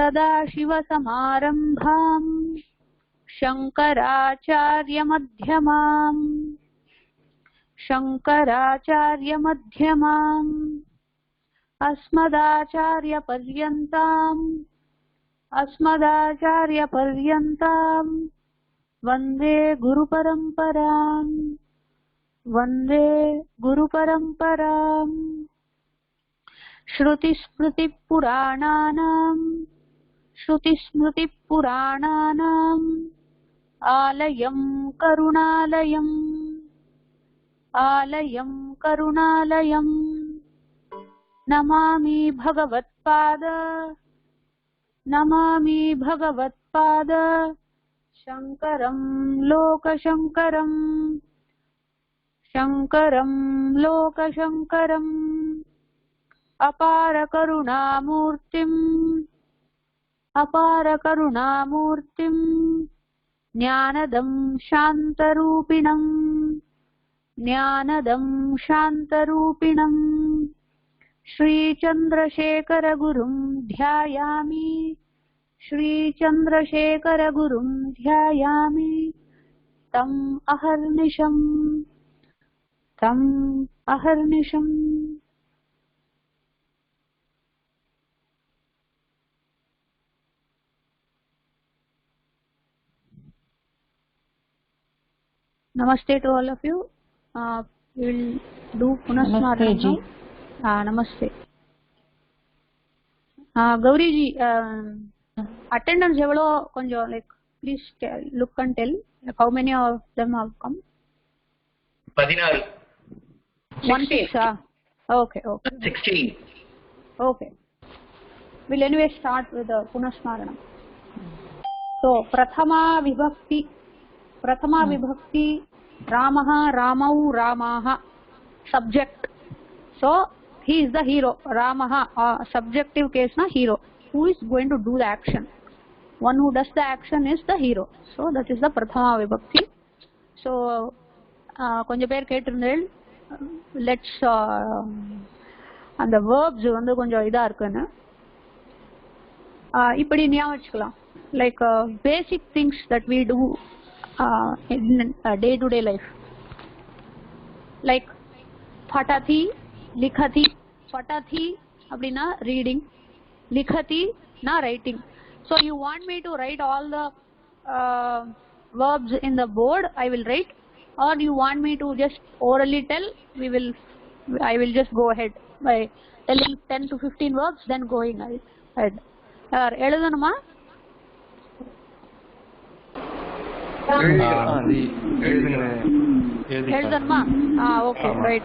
सदाशिवसमारम्भाम् शङ्कराचार्यमध्यमाम् अस्मदाचार्यपर्यन्ताम् वन्दे गुरुपरम्पराम् श्रुतिस्मृतिपुराणानाम् आलयं करुणालयम् नमामि भगवत्पाद शङ्करं लोकशङ्करम् अपार करुणामूर्तिम् ज्ञानदं शान्तरूपिणम् श्रीचन्द्रशेखरगुरुं ध्यायामि तम् अहर्निशम्। Namaste to all of you. We will do Punasmaranam now. Namaste. Gauri ji, attendance evalo konjo, like, please look and tell, like, how many of them have come? 16. 16. Okay. 16. Okay. We'll anyway start with the Punasmaranam. So, Prathama Vibhakti, Ramaha, Ramau, Ramaha, subject. So, he is the hero. Ramaha, subjective case na hero. Who is going to do the action? One who does the action is the hero. So, that is the Prathama Vibhakti. So, konja per ketirundel. Let's and the verbs vandu konja idha irukku. Ippadi niyam vechikalam. Like basic things that we do in day-to-day life, like patati, likhati. Patati appadina reading, likhati na writing. So you want me to write all the verbs in the board? I will write, or you want me to just orally tell? I will just go ahead by telling 10 to 15 verbs, then going ahead. Eludhanuma. Okay, right.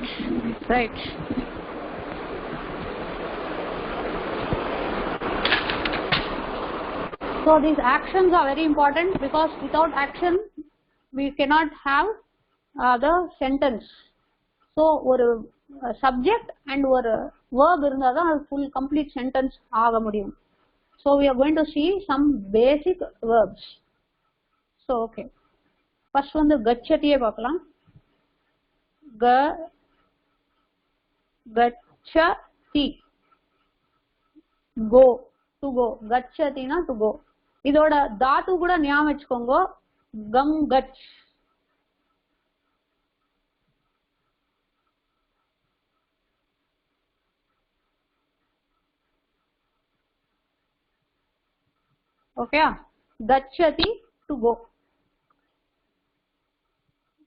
So these actions are very important, because without action we cannot have the sentence. So one subject and one verb irundha dhaan full complete sentence aaga mudiyum. So we are going to see some basic verbs. So okay, first one the gacchati paakalam. Gacchati, go, to go. Gacchati na to go. Idoda dhatu kuda nyam vechukongo. Gam gach. Okay, gacchati to go.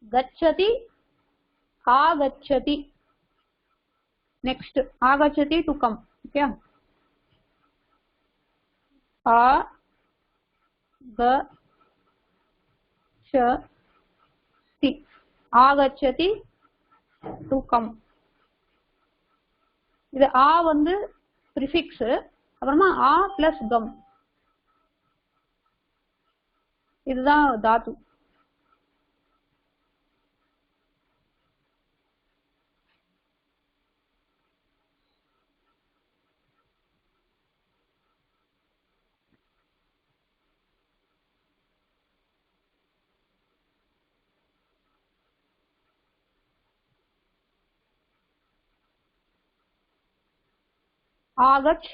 Gacchati, agacchati. Next, agacchati to come. Okay, agacchati. Agacchati to come. This a vandu prefix. Apparama a plus gam. இதுதான் தாத்து. Agach,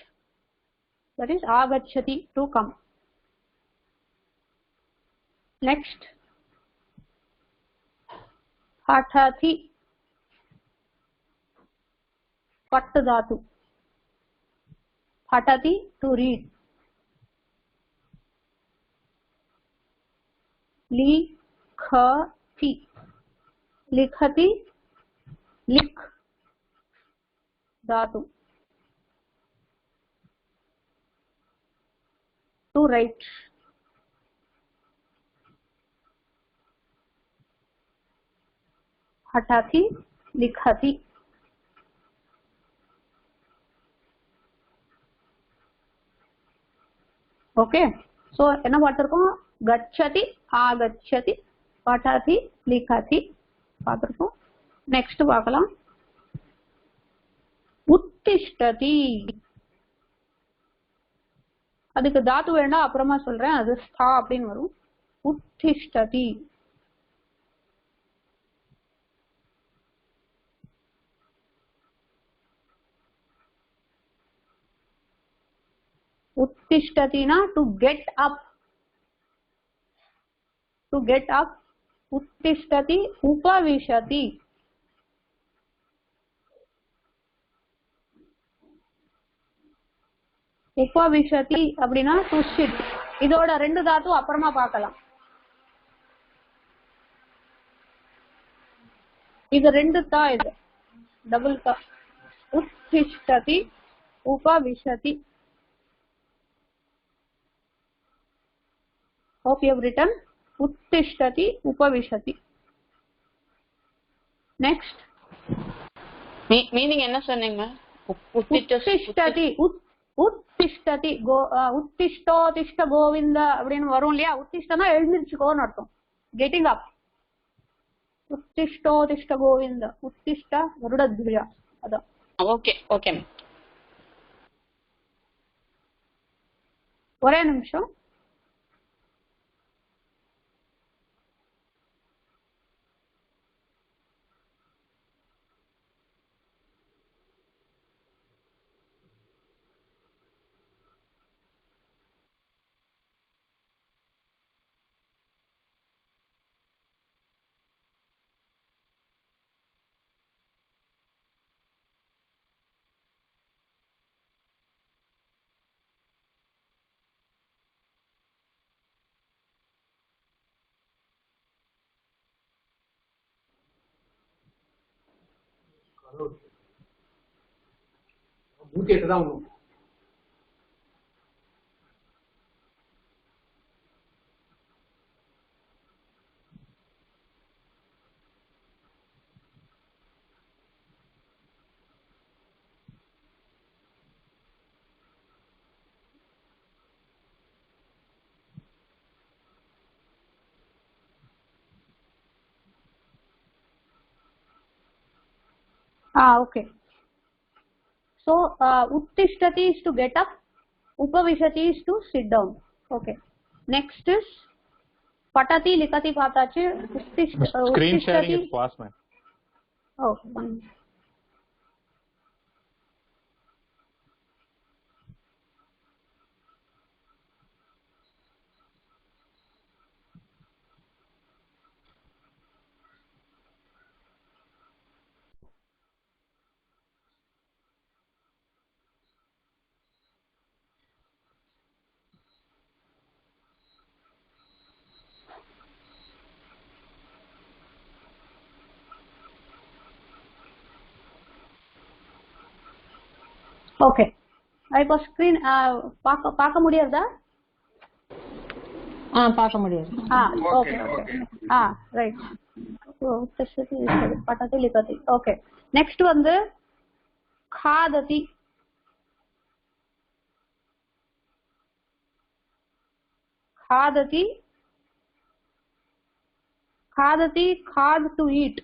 that is agacchati, to come. Next, pathati, pat dhatu. Patati, to read. Likhati, likhati, lik dhatu, to write. Patati, likhati. Okay, so என்ன பார்த்திருக்கோம்? கச்சதி, ஆகச்சதி, படதி, லிகதி பார்த்திருக்கோம். Next பார்க்கலாம். உத்திஷ்டதி, அதுக்கு தாத்து வேண்டாம், அப்புறமா சொல்றேன். அது ஸ்தா அப்படின்னு வரும். உத்திஷ்டதி, उत्तिष्ठति ना to get up, to get up. उत्तिष्ठति, उपविशति, उपविशति அப்படினா to sit. இதோட ரெண்டு தாத்து அப்புறமா பார்க்கலாம். இது ரெண்டு தா, இது டபுள் தா. उत्तिष्ठति, उपविशति. Hope you have written उत्तिष्ठति, उपविशति. Next, meaning என்ன சொன்னீங்க? उत्तिष्ठति, उत्तिष्ठति, उत्तिष्ठोतिष्ठ गोविंद அப்படின்னு வரும் இல்லையா? உத்திஷ்டனா எழுந்திருச்சுக்கோன்னு அர்த்தம். getting up. उत्तिष्ठोतिष्ठ गोविंद, उत्तिष्ठ வருடத்வயா. அதான். Okay okay. ஒரே நிமிஷம். தான் okay. So uttishtati is to get up, upavishati is to sit down. Okay. Next is patati, likati paatachi, screen sharing is fast, man. Oh, one. Okay. இப்போ ஸ்கிரீன் பார்க்க முடியறதா? பார்க்க முடியாது. Okay okay. ரைட். உத்திஷ்டதி, படதி, லிகதி. ஓகே. நெக்ஸ்ட் வந்து खादति. खादति, खादति, खाद to eat.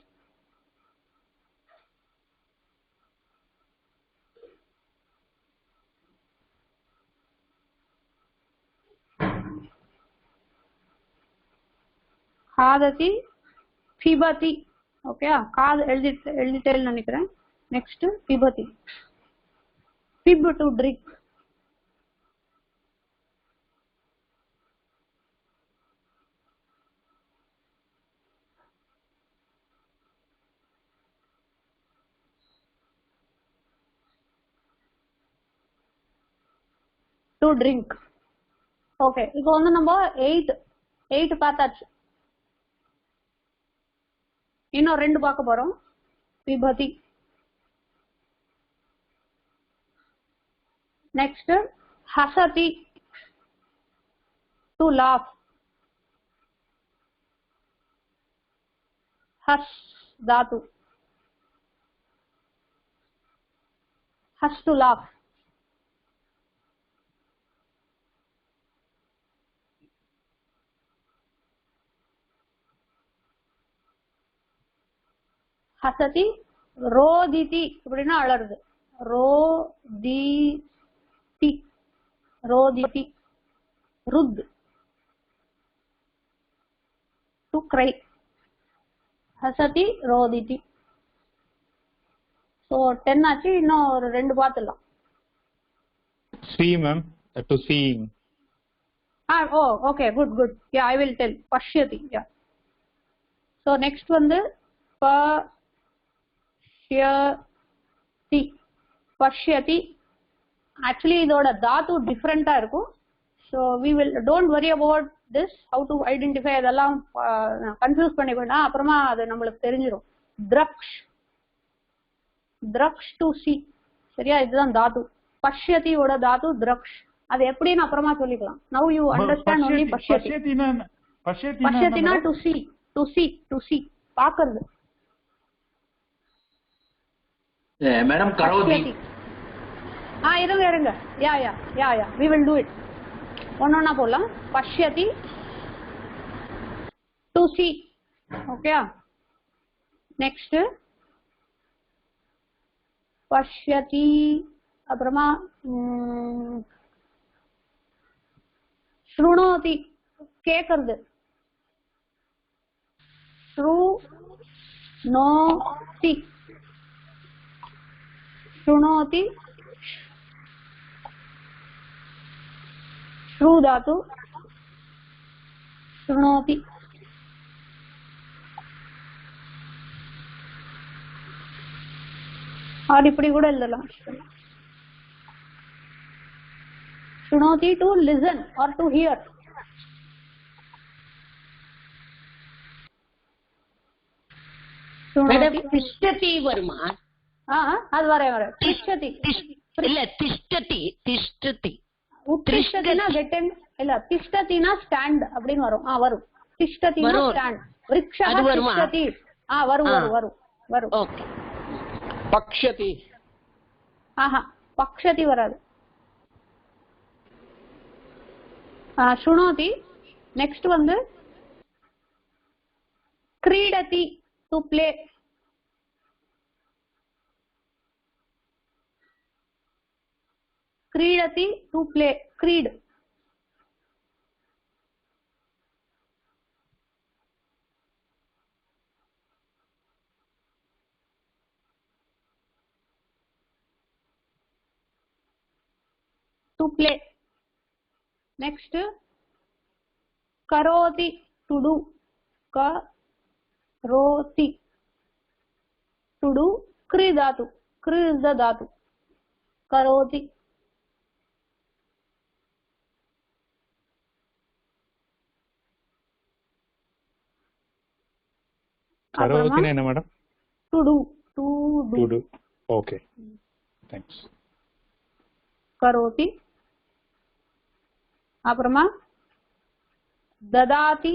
खादति, पिबति. ओके, खाद எழுதிட்டேன்னு நினைக்கிறேன். Next பிபதி. பிப் to drink. to drink. Okay, இப்போ வந்து நம்ம 8 பார்த்தாச்சு. இன்னும் 2 பார்க்க போறோம். பிபதி. Next, hasati, to laugh. Has dhatu. Has to laugh. Hasati, roditi அப்படினா அலறுது. roditi rud, to cry. hasati roditi. So 10 ஆச்சு. இன்னும் ஒரு 2 பார்த்துடலாம். See ma'am, to seeing. Oh, okay, good. Yeah, I will tell. Pashyati. Yeah. So next வந்து pashyati. Actually இதோட தாத்து டிஃபரெண்டா இருக்கும். So we will don't worry about this, how to identify. அதெல்லாம் confuse பண்ணி வேண்டாம், அப்புறமா அது நம்மளுக்கு தெரிஞ்சிடும். திரக்ஷ் to see. சரியா? இதுதான் தாத்து. பஷ்யதி ஓட தாத்து திரக்ஷ். அது எப்படின்னு அப்புறமா சொல்லிக்கலாம். Now you understand only பஷ்யதி. பஷ்யதினா to see பாக்குறது. மேடம் கரோதி. இருங்க. Yeah, we will do it. ஒன்னொன்னா போலாம். பஷ்யதி to see. Okay. Next பஷ்யதி, அப்புறமா ஸ்ருணோதி, கேக்குறது. ஸ்ருணோதி ஸ்ரு தாத்து ஸ்ருணோதி. और இப்படி கூட எழுதலாம். ஸ்ருணோதி to listen or to hear. திஷ்டதி வருமா? அது வர திஷ்டதி இல்ல, திஷ்டதி உத்திஷ்டதினா கெட்டன் இல்ல, திஷ்டதினா ஸ்டாண்ட் அப்படின்னு வரும். வரும். திஷ்டதினா ஸ்டாண்ட். விருக்ஷः திஷ்டதி. வரும். ஓகே. பக்ஷதி. பக்ஷதி வராது. ஸ்ருணோதி. நெக்ஸ்ட் வந்து கிரீடதி, டு பிளே. क्रीडति to play. Creed. To play. Next karoti, to do. Karoti, to do. Kri dhatu. Kri is the dhatu. Karoti. கரோதி என்ன madam? to do. Okay, thanks. கரோதி. அப்புறமா ததாதி,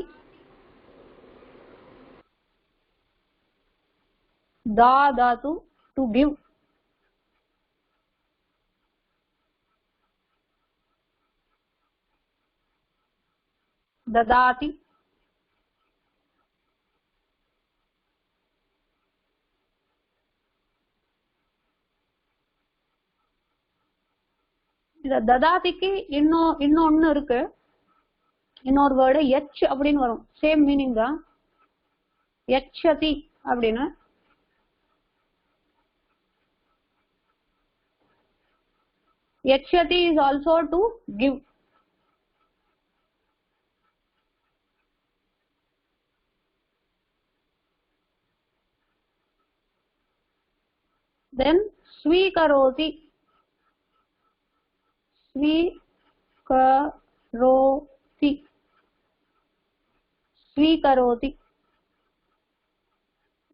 தாது to give. ததாதி. இந்த ததாதிக்கு இன்னொன்னு இருக்கு. இன்னொரு வேர்டு எச் அப்படின்னு வரும். சேம் மீனிங் தான். எச்சதி அப்படின்னு. எச்சதி is also to give. Then swikaroti. करोति स्वीकरोति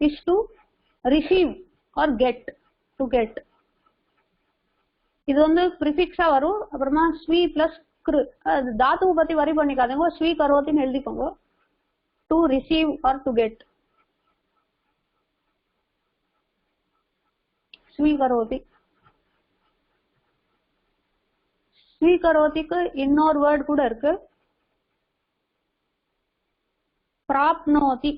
is to receive or get to get இது வந்து ப்ரிஃபிக்ஸா வரும் அப்புறமா ஸ்வீ பிளஸ் கிரு தாத்துவை பத்தி வரி பண்ணிக்காதீங்க ஸ்வீ கரோத்தின்னு எழுதிக்கோங்க to receive or to get ஸ்வீகரோதி ஸ்வீகரோதிக்கு இன்னொரு வேர்ட் கூட இருக்கு பிராப்னோதி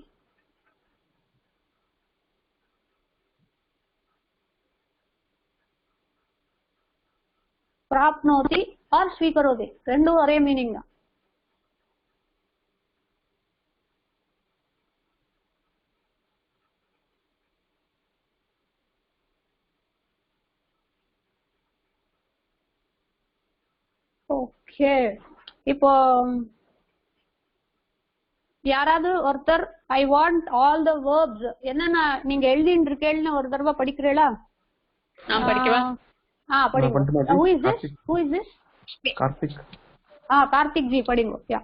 प्राप्नोति और स्वीकरोति ரெண்டும் ஒரே மீனிங் தான் ஓகே இப்போ யாராவது ஒருத்தர் I want all the verbs என்னன்னா நீங்க எழுதிட்டு இருக்கேன்னு ஒரு தடவை படிக்கிறீங்களா நான் படிக்கவா படிங்க who is this Kartik Kartik जी पढ़ेंगे क्या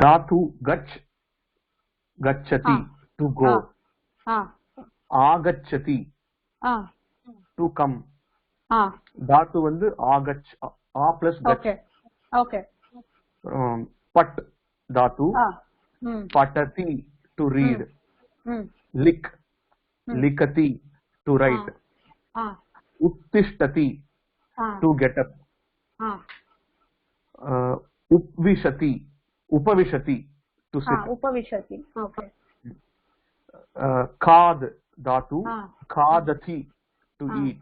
धातु गच्छ गच्छति टू गो आगच्छति टू कम धातु வந்து ஆகச் ஆ பிளஸ் கச் ओके पट धातु पठति टू रीड लिख लिखति टू राइट उत्तिष्ठति to get up उपविशति उपविशति to sit उपविशति okay खाद धातु खादति to eat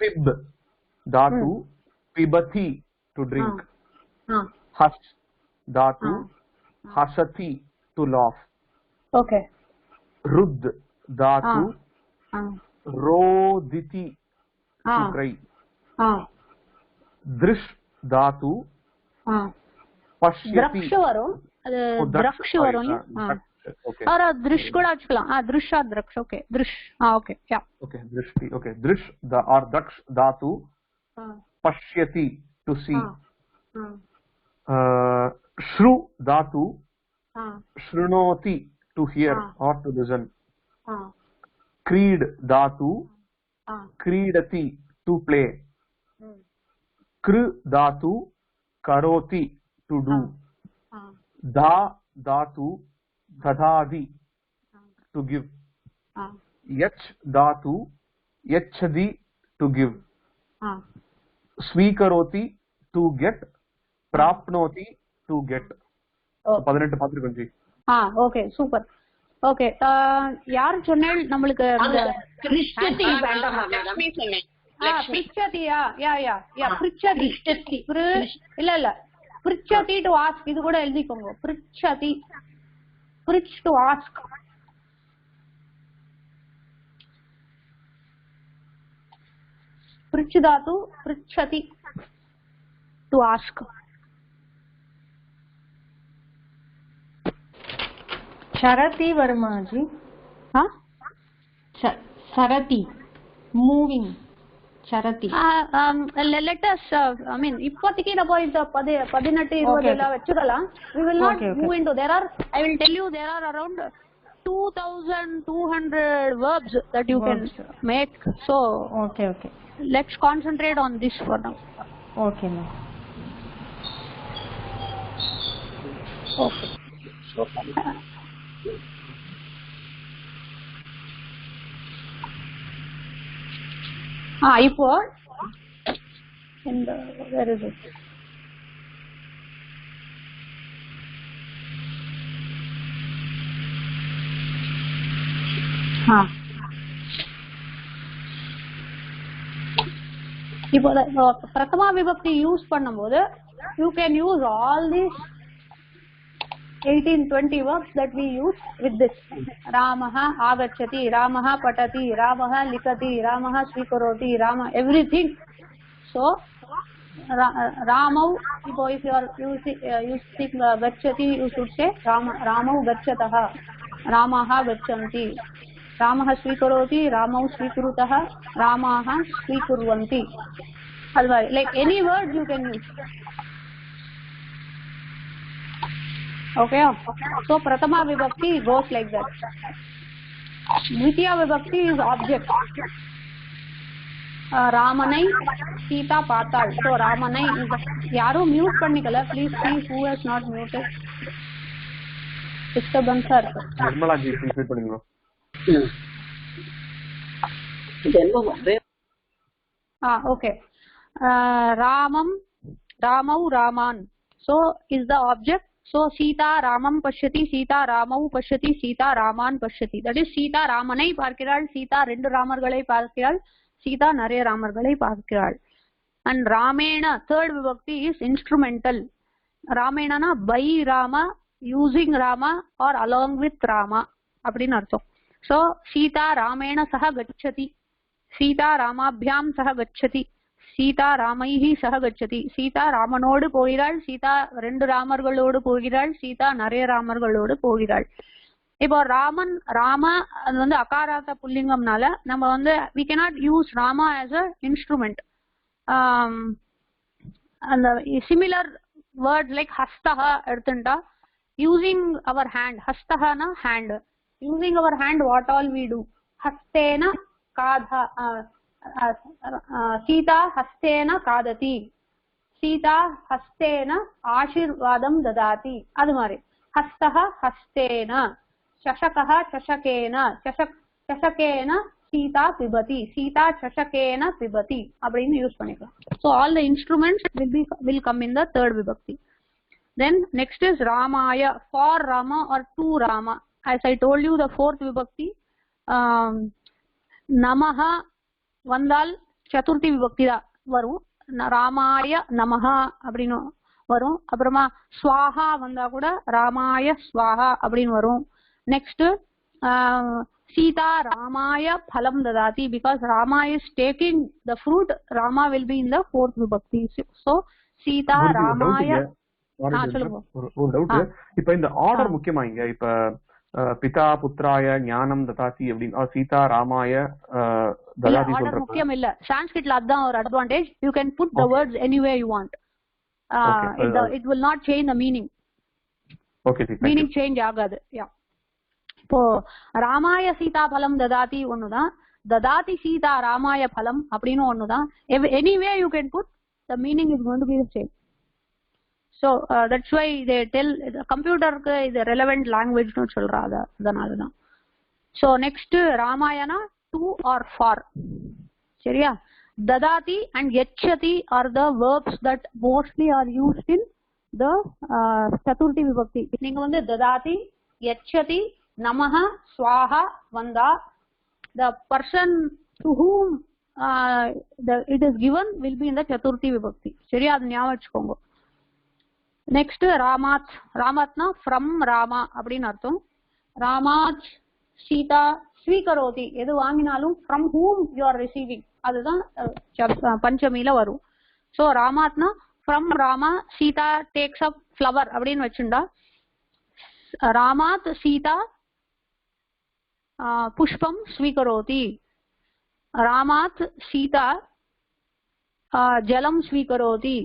पिब धातु पिबति to drink हस धातु हसति to laugh okay रुद्ध धातु रोदिति to cry दृश धातु पश्यति द्रक्ष वरुण அது द्रक्ष वरुण और दृश கூட வச்சுக்கலாம் दृश और द्रक्ष ओके दृश ओके या ओके दृष्टि ओके दृश और दक्ष धातु पश्यति to see श्रु धातु शृणोति to hear or to listen creed धातु क्रीडति to play कृ धातु करोति to do दा धातु ददाति to give यच् धातु यच्छति to give स्वीकरोति to get प्राप्नोति to get 18 பாத்துருக்கோம் ஜி ஓகே சூப்பர் ஓகே யார் சொன்னேன் நம்மளுக்கு கிருஷ்ணதி வேண்டாமா மேடம் பிரிச்சதியா யா பிரிச்சதி இல்ல பிரிச்சதி டு ஆஸ்க் இது கூட எழுதிக்கோங்க பிரிச்சதி பிரிச் டு ஆஸ்க் பிரிச் தாத்து பிரிச்சதி டு ஆஸ்க் शरति वर्मा जी सरति मूविंग शरति let us I mean இப்போதைக்கு நம்ம இந்த 18 20 எல்லாம் வெச்சுக்கலாம் we will not move into there are I will tell you there are around 2200 verbs that you can make so okay let's concentrate on this for now okay ma'am okay இப்போ இந்த where is it இப்போ பிரதமா விபக்தி use பண்ணும்போது you can use all these 18-20 verbs that we use with this ramah agacchati ramah patati ramah likati ramah swikaroti rama everything so ramau if you are using gacchati you should say ramau gachatah ramah gacchanti ramah swikaroti ramau swikurutah ramah swikurvanti அது மாதிரி like any word you can use. Okay, so prathama vibhakti goes like that. Dvitiya vibhakti is object. Ramanai Sita Patal. So Ramanai is yaru mute pannikala, please see who has not muted. Disturbance sir. Nirmala ji please wait பண்ணுங்க. Okay. Ramau Raman. So is the object. So Sita Ramam Pashyati, Sita Ramau Pashyati, Sita Raman Pashyati. That is Sita Ramanai பார்க்கிறாள், Sita ரெண்டு ராமர்களை பார்க்கிறாள், Sita நிறைய ராமர்களை பார்க்கிறாள். And Ramena, third vibhakti is instrumental. Ramena na by Rama, using Rama or along with Rama அப்படின்னு அர்த்தம். So Sita Ramena saha gacchati, Sita Ramabhyam saha gacchati, Sita Ramaihi saha gacchati. Sita Ramanோடு போகிறாள், Sita ரெண்டு ராமர்களோடு போகிறாள், Sita நிறைய ராமர்களோடு போகிறாள். இப்போ ராமா அது வந்து அகாரார்த்த புல்லிங்கம்னால நம்ம வந்து we cannot use Rama as a instrument. அந்த similar words like hastaha எடுத்துட்டா using our hand, hastaha na hand, using our hand what all we do. Hastena kadha, Sita hastena kadati, Sita hastena ashirvadam dadati. அது மாதிரி hastaha hastena, chashakaha chashakena, chashakena Sita pibati, Sita chashakena pibati அப்படின்னு use பண்ணிக்கலாம். So all the instruments will come in the third vibhakti. Then next is Ramaya, for Rama or to Rama. As I told you, the fourth vibhakti, Namaha வந்தால் சதுர்த்தி விபக்தி தான் வரும். ராமாய நமஹா அப்படின்னு வரும். அப்புறமா ஸ்வாஹா வந்தா கூட ராமாய ஸ்வாஹா அப்படின்னு வரும். நெக்ஸ்ட் சீதா ராமாய பலம் ததாதி, because Rama is taking the fruit, Rama will be in the fourth விபக்தி. சோ சீதா ராமாய. சொல்லுங்க. ஒரு டவுட், இப்ப இந்த ஆர்டர் முக்கியமா இங்க இப்ப பிதா புத்ராய ஞானம் ததாதி அப்படின்னு சீதா ராமாய ததாதி சொல்றது முக்கியம் இல்ல. சான்ஸ்கிரிட்ல அதான் ஒரு advantage. You can put the words anyway you want. It will not change the meaning. Okay, meaning change ஆகாது. இப்போ ராமாய சீதா பலம் ததாதி ஒண்ணுதான், ததாதி சீதா ராமாய பலம் அப்படின்னு ஒண்ணுதான். Anyway you can put, the meaning is going to be the same. So that's why they tell computer ku idu relevant language nu solra adanalada. So next Ramayana to or for. Seriya, dadati and yachati are the verbs that mostly are used in the chaturthi vibhakti. Neenga vandu dadati, yachati, namaha, swaha vanda, the person to whom it is given will be in the chaturthi vibhakti. Seriya, adu nyavam vechukonga. Next Ramat, Ramatna from Rama அப்படின்னு அர்த்தம். Ramat Sita ஸ்வீகரோதி, எது வாங்கினாலும் from whom you are receiving அதுதான் பஞ்சமியில வரும். So Ramatna from Rama, Sita takes up flower அப்படின்னு வச்சுண்டா Ramat Sita புஷ்பம் ஸ்வீகரோதி, Ramat Sita ஜலம் ஸ்வீகரோதி,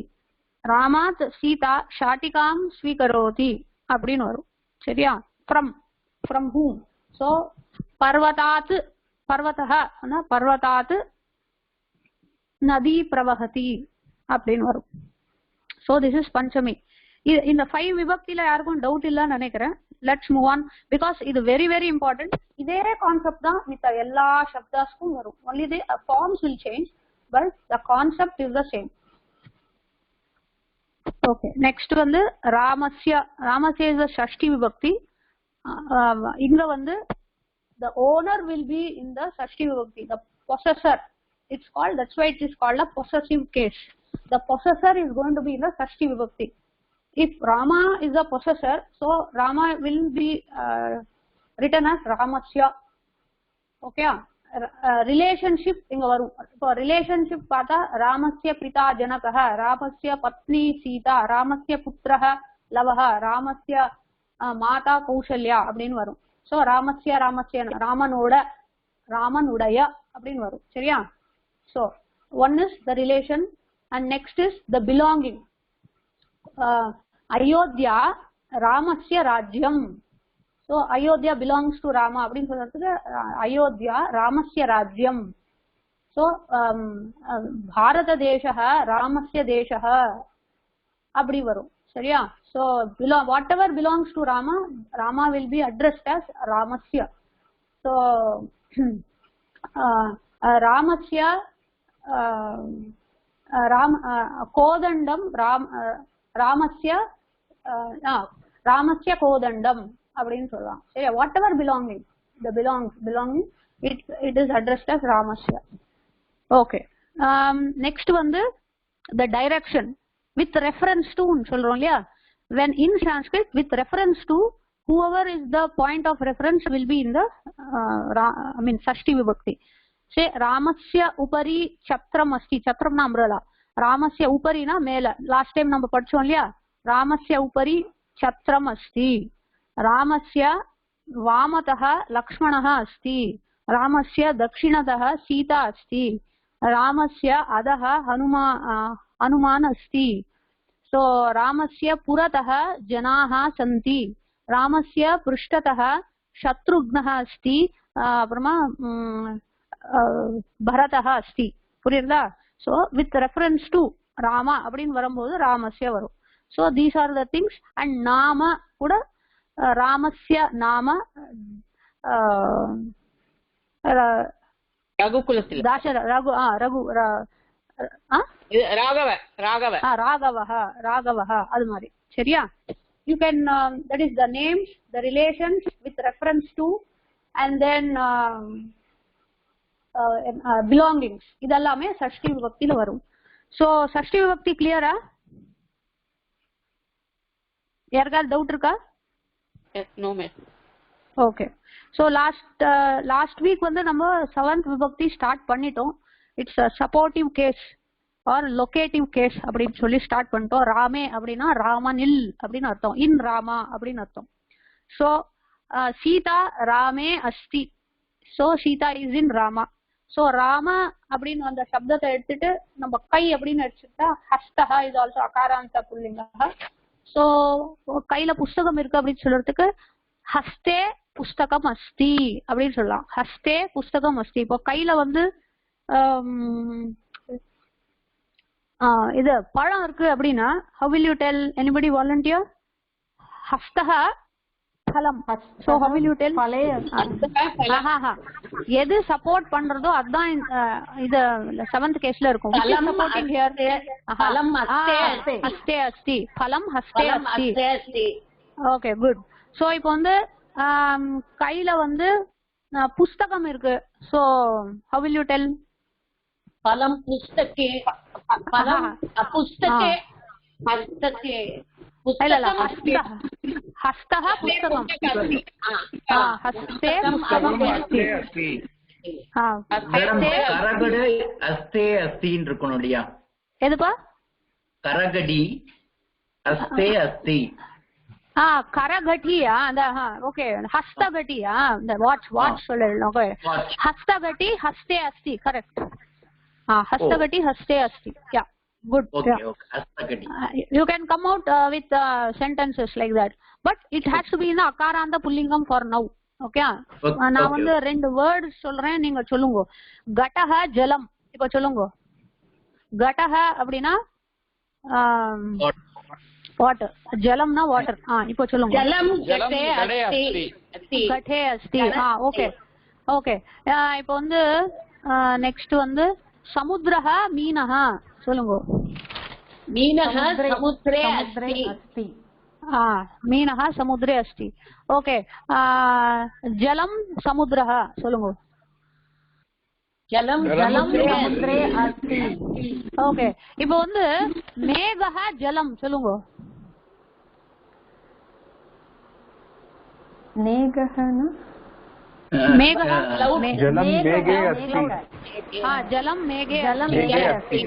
Ramat Sita ஷாட்டிகாம் ஸ்வீகரோதி அப்படின்னு வரும். சரியா? from whom. So பர்வதாத், பர்வதஹ பர்வதாத் நதி பிரவஹதி அப்படின்னு வரும். So this is பஞ்சமி. இந்த 5 விபக்தியில யாருக்கும் டவுட் இல்லன்னு நினைக்கிறேன். Let's move on because இது very very important. இதே கான்செப்ட் தான் மித்த எல்லா சப்தாஸ்க்கும் வரும். Only the forms will change but the concept is the same. Okay, next வந்து ராமஸ்ய. ராமஸ்ய is the ஷஷ்டி விபக்தி. இங்க வந்து the owner will be in the ஷஷ்டி விபக்தி, the possessor. It's called, that's why it is called a possessive case. The possessor is going to be in the ஷஷ்டி விபக்தி. If Rama is the possessor, so Rama will be written as ராமஸ்ய. Okay, relationship இங்க வரும். இப்போ relationship பார்த்தா ராமஸ்ய பிதா ஜனகஹ, ராமஸ்ய பத்னி சீதா, ராமஸ்ய புத்திரஹ லவஹ, ராமஸ்ய மாதா கௌசல்யா அப்படின்னு வரும். So ராமஸ்ய ராமனுடைய அப்படின்னு வரும். சரியா? So one is the relation, and next is the belonging. Ayodhya Ramasya Rajyam. So Ayodhya belongs to Rama அப்படினு சொல்றதுக்கு Ayodhya Ramasya Rajyam. So Bharata Desha Ramasya Desha அப்படி வரும். சரியா? So whatever belongs to Rama will be addressed as Ramasya. So Ramasya Kodandam Ramasya Kodandam அப்படின்னு சொல்லலாம். சரியா? whatever belonging, the belonging it is addressed as Ramasya. Okay. Next வந்து the direction with reference to சொல்றோம் இல்லையா? When in Sanskrit with reference to, whoever is the point of reference will be in the Sashti Vibhakti. Say Ramasya upari chatram asti. Chatram na umbrella. Ramasya upari na mela. Last time நம்ம படிச்சோம் இல்லையா? Ramasya upari chatram asti. Ramasya vamatah Lakshmanah asti. Ramasya dakshinatah Sita asti. Ramasya adaha Hanuman asti. So Ramasya puratah janaha santi. Ramasya prishtatah Shatrughnah asti. அப்புறமா பரதः அஸ்தி. புரியுதா? So with reference to Rama அப்படின்னு வரும்போது ராமஸ்ய வரும். So these are the things. And நாம கூட ராமஸ்ய நாம ரகுகுலத்தில் தாச ரகு ரகு ராகவஹ அது மாதிரி. சரியா? You can that is the names, the relations with reference to, and then belongings. இதெல்லாமே சஷ்டி விபக்தியில வரும். So சஷ்டி விபக்தி கிளியரா? யாருக்காவது டவுட் இருக்கா? no ma'am. Okay. So last week வந்து நம்ம 7th விபக்தி ஸ்டார்ட் பண்ணிட்டோம். It's a supportive case or locative case அப்படின்னு சொல்லி ஸ்டார்ட் பண்ணிட்டோம். ராமே அப்படின்னா ராமனில் அப்படின்னு அர்த்தம். இன் ராமா அப்படின்னு அர்த்தம். So சீதா ராமே அஸ்தி. So Sita is in Rama. So Rama அப்படின்னு அந்த சப்தத்தை எடுத்துட்டு நம்ம கை அப்படின்னு எடுத்துட்டா ஹஸ்தஹா இஸ் ஆல்சோ அகாராந்த புல்லிங்கஹ. So கையில புஸ்தகம் இருக்கு அப்படின்னு சொல்றதுக்கு ஹஸ்தே புஸ்தகம் அஸ்தி அப்படின்னு சொல்லலாம். ஹஸ்தே புஸ்தகம் அஸ்தி. இப்போ கையில வந்து இது பழம் இருக்கு அப்படின்னா how will you tell? Anybody volunteer? ஹஸ்தஹ பலம். So how will you tell? எது சப்போர்ட் பண்றதோ அதான் இது 7th கேஸ்ல இருக்கும். சப்போர்ட்டிங் ஹியர் பலம் ஹஸ்தே அஸ்தி. பலம் ஹஸ்தே அஸ்தி. Okay good. சோ இப்போ வந்து கையில வந்து புஸ்தகம் இருக்கு. So how will you tell? பலம் புஸ்தகே பலம் புஸ்தகே ஹஸ்தகே புஸ்தகம் ஹஸ்தஹ புஸ்தகம் ஹஸ்தே புஸ்தகம் அஸ்தி. மேடம் கரகடு அஸ்தே அஸ்தின்னு இருக்கணும் இல்லையா? எதுப்பா? கரகடி அஸ்தே அஸ்தி. கரகட்டியா? அந்த ஓகே ஹஸ்தகட்டியா? இந்த வாட்ச் சொல்லலாம். ஹஸ்தகட்டி ஹஸ்தே அஸ்தி. கரெக்ட். ஹஸ்தகட்டி ஹஸ்தே அஸ்தி. யா good. Okay, okay. Hastagati. You can come out with sentences like that, but it has to be in the akaranta pullingam for now. Okay? நான் வந்து ரெண்டு வேர்ட்ஸ் சொல்றேன், நீங்க சொல்லுங்க. கட்டஹ ஜலம். இப்போ சொல்லுங்க. கட்டஹ அப்படினா வாட்டர், ஜலம்னா வாட்டர். இப்போ சொல்லுங்க. ஜலம் கட்டே அஸ்தி. கட்டே அஸ்தி. Okay okay. இப்போ வந்து நெக்ஸ்ட் வந்து சமுத்திரஹ மீனஹ சொல்லுங்க. மீனஹ சமுத்ரே அஸ்தி. மீனஹ சமுத்ரே அஸ்தி. ஓகே. ஜலம் சமுத்திரஹ சொல்லுங்க. ஜலம் சமுத்ரே அஸ்தி. ஓகே. இப்போ வந்து மேகஹ ஜலம் சொல்லுங்க. மேகஹனா மேகஹ ஜலம் மேகே அஸ்தி. ஜலம் மேகே அஸ்தி.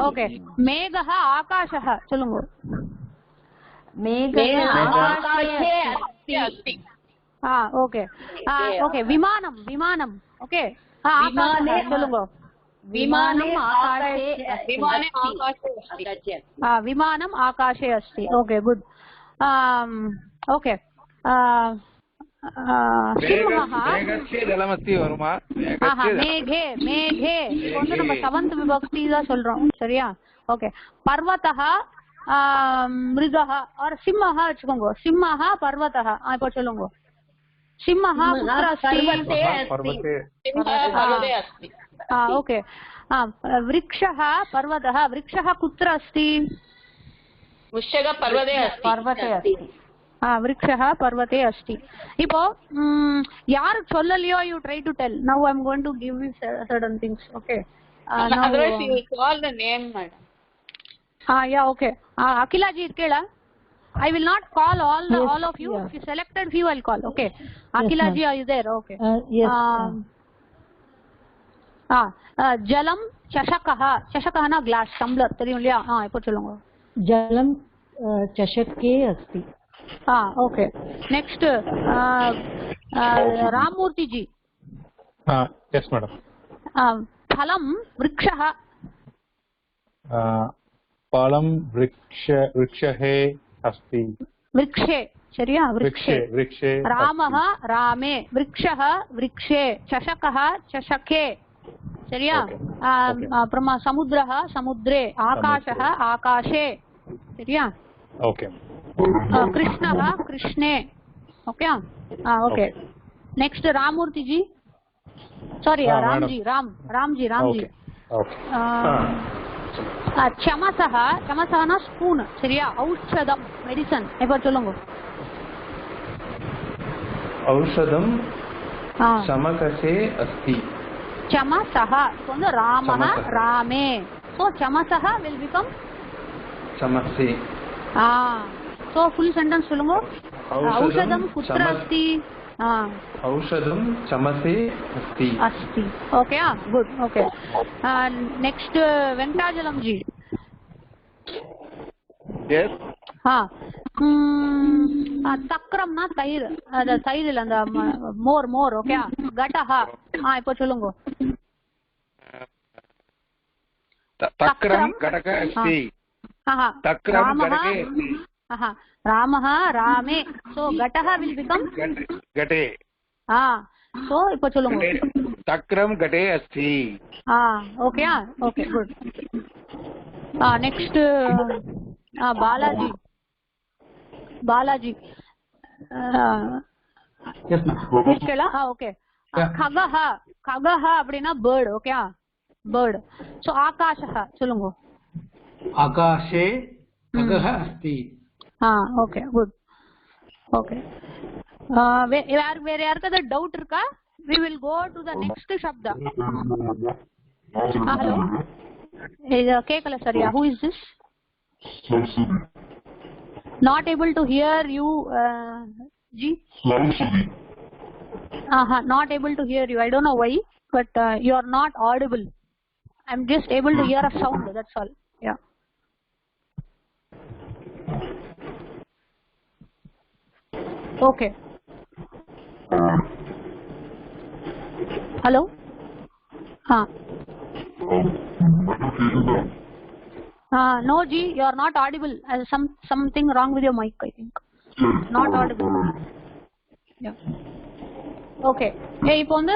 ஓகே. மேகஹ ஆகாஷஹ சொல்லுங்க. மேகஹ ஆகாஷே அஸ்தி. Okay okay. விமானம் விமானம். ஓகே. ஆகாஷஹ சொல்லுங்க. विमानम आकाशे विमाने आकाशे अस्ति विमानम आकाशे अस्ति ओके गुड ओके மேகஸ்ய ஜலமஸ்தி வருமா மேகே மேகே வந்து நம்ம செவன்த் விபக்தி தான் சொல்றோம் சரியா ஓகே பர்வதः மிருகः और सिंहः வச்சுக்கோங்க सिंहः पर्वतः இப்போ சொல்லுங்க सिंहः कुत्र अस्ति पर्वते अस्ति ओके वृक्षः पर्वतः वृक्षः कुत्र अस्ति वृक्षः पर्वते अस्ति वृक्षः पर्वते अस्ति இப்போ யார் சொல்லலையோ you try to tell now I am going to give you certain things okay otherwise you will call the name madam yeah okay Akila ji irkela I will not call all of you if you selected few I'll call okay Akila ji are you there okay yes jalam chashakah na glass tumbler theriyum illaya ipo solunga jalam chashake asti okay next Ramurthy ji yes madam phalam vrikshah पलम वृक्षहे अस्ति वृक्षे சரியா वृक्षे वृक्षे रामः रामे वृक्षः वृक्षे चषकः चषके சரியா அப்புறமா समुद्रः समुद्रे आकाशः आकाशे சரியா ओके कृष्णः कृष्णे ओके ओके नेक्स्ट रामूर्ति जी सॉरी राम जी ओके चमसः ना स्पून சரியா औषधम मेडिसिन இப்போ சொல்லுங்க औषधम चमकसे अस्ति चमसः வந்து रामः रामे so चमसः will become चमसे so full sentence சொல்லுங்க औषधम कुत्र अस्ति औषधम चमसे अस्ति अस्ति okay good okay next Venkatachalam ji yes तक्रम ना तैर तैर இல்ல அந்த மோர் ஓகே घटः இப்போ சொல்லுங்க तक्रम घटक अस्ति तक्रम घटके अस्ति रामः रामे so घटः will become घटे so இப்போ சொல்லுங்க तक्रम घटे अस्ति okay okay good next Balaji yes ma'am okay खगः அப்படினா bird ஓகே bird so आकाशः சொல்லுங்க आकाशे खगः अस्ति ओके गुड ओके வேற யாருக்காவது டவுட் இருக்கா we will go to the next shabda hello கேக்கல சரியா who is this not able to hear you ji not able to hear you I don't know why but you are not audible I'm just able to hear a sound that's all yeah okay hello no ji you are not audible something wrong with your mic I think not audible yeah okay இப்போ வந்து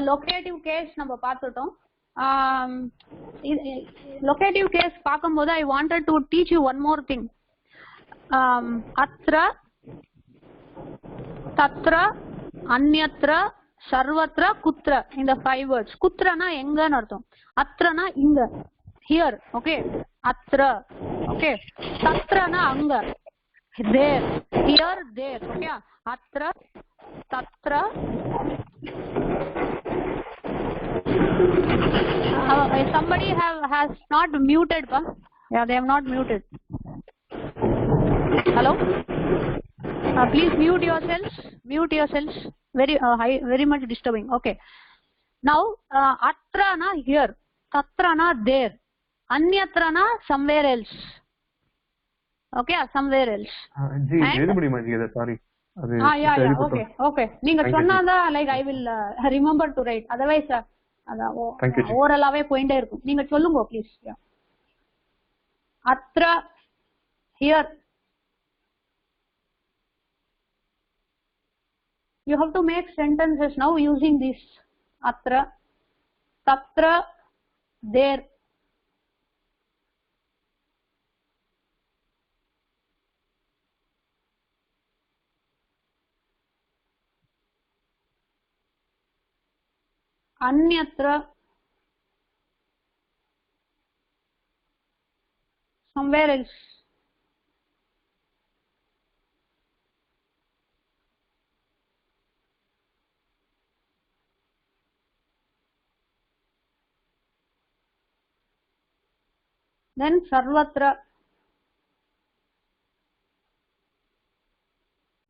லொகேட்டிவ் case நம்ம பார்த்துட்டோம் லொகேட்டிவ் case பார்க்கும்போது I wanted to teach you one more thing अत्र तत्र अन्यत्र सर्वत्र कुत्र இந்த 5 words குத்ரனா எங்கன்னு அர்த்தம் அத்ரனா இங்க here okay atra okay tatrana anga there here there okay atra tatra somebody has not muted pa yeah they have not muted hello please mute yourselves very much disturbing okay now atra na here tatra na there अन्यत्र ना somewhere else okay somewhere else जी எழுத முடியுமா जी இத sorry அது yeah okay நீங்க சொன்னாதா like I will remember to write otherwise அதான் Thank you, Ji. ஓரலாவே போயிட்டே இருக்கும். நீங்க சொல்லுங்க ப்ளீஸ். அத்ர, here. You have to make sentences now using this. Atra, tatra, there. Anyatra, somewhere else. Then sarvatra,